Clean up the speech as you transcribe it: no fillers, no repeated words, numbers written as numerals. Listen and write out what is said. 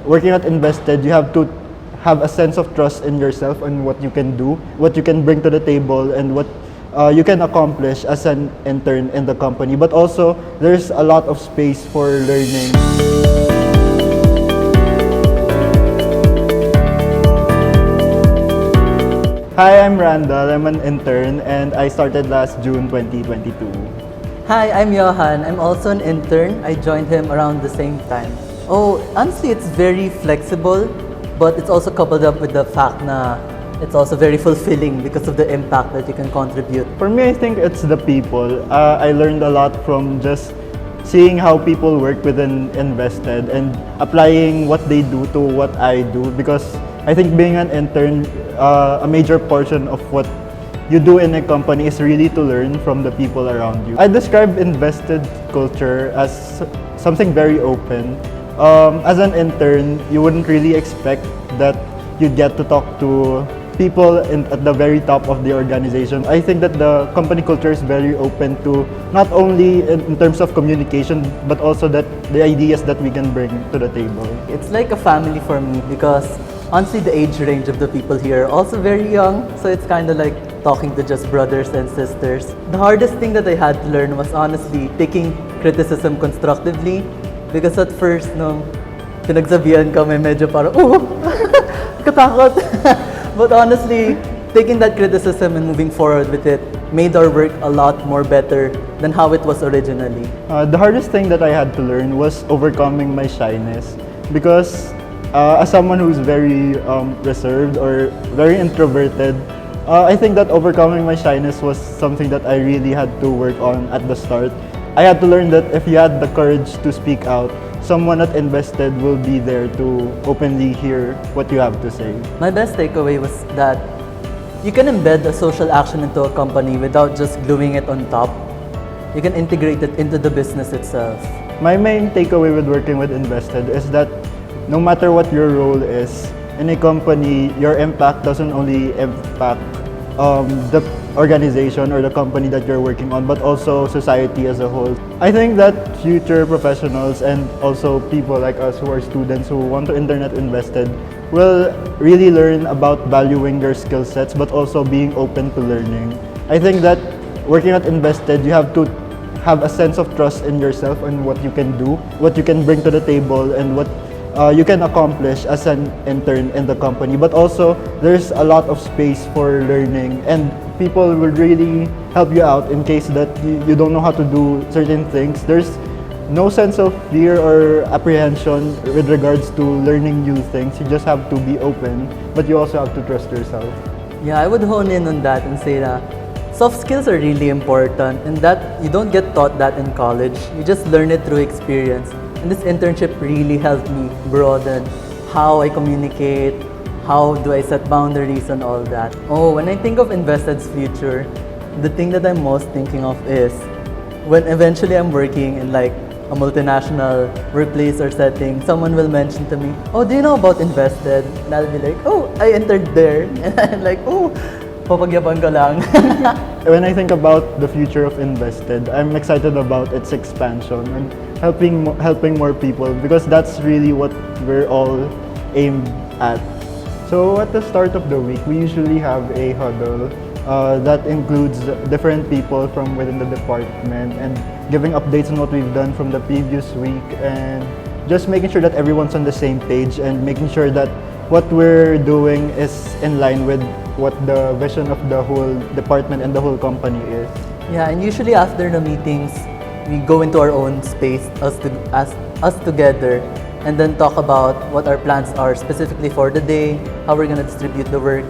working at Invested, you have to have a sense of trust in yourself and what you can do, what you can bring to the table, and what you can accomplish as an intern in the company. But also, there's a lot of space for learning. Hi, I'm Randall. I'm an intern and I started last June 2022. Hi, I'm Johan. I'm also an intern. I joined him around the same time. Oh, honestly, it's very flexible, but it's also coupled up with the fact that it's also very fulfilling because of the impact that you can contribute. For me, I think it's the people. I learned a lot from just seeing how people work within Invested and applying what they do to what I do, because I think being an intern, a major portion of what you do in a company is really to learn from the people around you. I describe Invested culture as something very open. As an intern, you wouldn't really expect that you'd get to talk to people at the very top of the organization. I think that the company culture is very open to not only in terms of communication, but also that the ideas that we can bring to the table. It's like a family for me because honestly, the age range of the people here are also very young, so it's kind of like talking to just brothers and sisters. The hardest thing that I had to learn was honestly taking criticism constructively, because at first, nung pinagsabihan kami, medyo parang, katakot. But honestly, taking that criticism and moving forward with it made our work a lot more better than how it was originally. The hardest thing that I had to learn was overcoming my shyness, because as someone who's very reserved or very introverted, I think that overcoming my shyness was something that I really had to work on at the start. I had to learn that if you had the courage to speak out, someone at Invested will be there to openly hear what you have to say. My best takeaway was that you can embed a social action into a company without just gluing it on top. You can integrate it into the business itself. My main takeaway with working with Invested is that no matter what your role is in a company, your impact doesn't only impact the organization or the company that you're working on, but also society as a whole. I think that future professionals and also people like us who are students who want to intern at Invested will really learn about valuing your skill sets, but also being open to learning. I think that working at Invested, you have to have a sense of trust in yourself and what you can do, what you can bring to the table, and what you can accomplish as an intern in the company. But also, there's a lot of space for learning, and people will really help you out in case that you don't know how to do certain things. There's no sense of fear or apprehension with regards to learning new things. You just have to be open, but you also have to trust yourself. Yeah, I would hone in on that and say that soft skills are really important, and that you don't get taught that in college. You just learn it through experience. And this internship really helped me broaden how I communicate, how do I set boundaries and all that. Oh, when I think of Invested's future, the thing that I'm most thinking of is when eventually I'm working in like a multinational workplace or setting, someone will mention to me, oh, do you know about Invested? And I'll be like, oh, I entered there. And I'm like, oh, papagyabang ka lang. When I think about the future of Invested, I'm excited about its expansion and helping more people, because that's really what we're all aimed at. So at the start of the week, we usually have a huddle that includes different people from within the department and giving updates on what we've done from the previous week, and just making sure that everyone's on the same page and making sure that what we're doing is in line with what the vision of the whole department and the whole company is. Yeah, and usually after the meetings, we go into our own space, us together, and then talk about what our plans are specifically for the day, how we're gonna distribute the work,